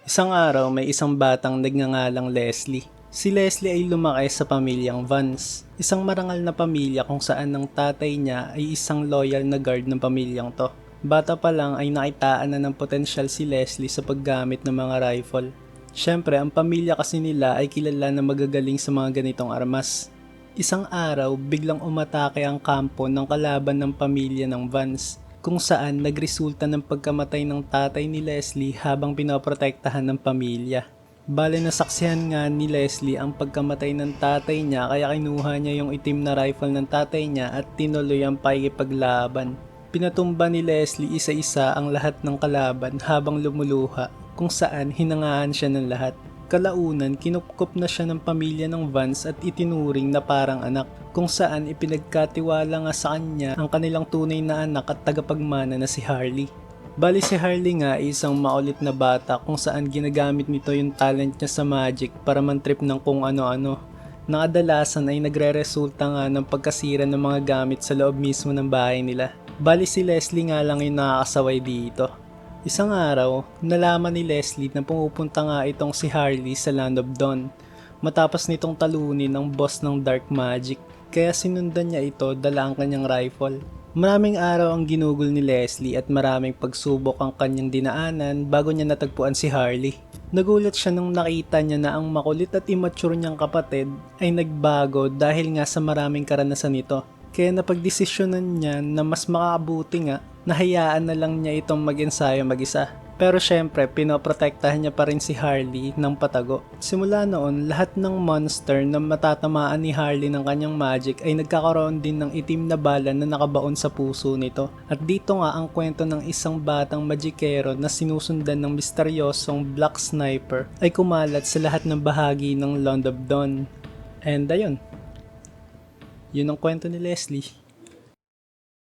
Isang araw may isang batang nagngangalang Leslie. Si Leslie ay lumaki sa pamilyang Vance, isang marangal na pamilya kung saan ang tatay niya ay isang loyal na guard ng pamilyang to. Bata pa lang ay nakitaan na ng potensyal si Leslie sa paggamit ng mga rifle. Siyempre, ang pamilya kasi nila ay kilala na magagaling sa mga ganitong armas. Isang araw, biglang umatake ang kampo ng kalaban ng pamilya ng Vance, kung saan nagresulta ng pagkamatay ng tatay ni Leslie habang pinoprotektahan ng pamilya. Bale nasaksihan nga ni Leslie ang pagkamatay ng tatay niya kaya kinuha niya yung itim na rifle ng tatay niya at tinuloy ang pakikipaglaban. Pinatumba ni Leslie isa-isa ang lahat ng kalaban habang lumuluha, kung saan hinangaan siya ng lahat. Kalaunan, kinupkop na siya ng pamilya ng Vance at itinuring na parang anak, kung saan ipinagkatiwala nga sa kanya ang kanilang tunay na anak at tagapagmana na si Harley. Bali si Harley nga ay isang makulit na bata kung saan ginagamit nito yung talent niya sa magic para mantrip ng kung ano-ano. Nakadalasan ay nagre-resulta nga ng pagkasira ng mga gamit sa loob mismo ng bahay nila. Bali si Leslie nga lang yung nakakasaway dito. Isang araw, nalaman ni Leslie na pumupunta nga itong si Harley sa Land of Dawn matapos nitong talunin ang boss ng Dark Magic, kaya sinundan niya ito dala ang kanyang rifle. Maraming araw ang ginugol ni Leslie at maraming pagsubok ang kanyang dinaanan bago niya natagpuan si Harley. Nagulat siya nung nakita niya na ang makulit at immature niyang kapatid ay nagbago dahil nga sa maraming karanasan nito. Kaya napagdesisyonan niya na mas makakabuti nga na hayaan na lang niya itong mag-ensayo mag-isa. Pero syempre, pinoprotektahan niya pa rin si Harley ng patago. Simula noon, lahat ng monster na matatamaan ni Harley ng kanyang magic ay nagkakaroon din ng itim na bala na nakabaon sa puso nito. At dito nga ang kwento ng isang batang magikero na sinusundan ng misteryosong Black Sniper ay kumalat sa lahat ng bahagi ng Land of Dawn. And ayun, yun ang kwento ni Leslie.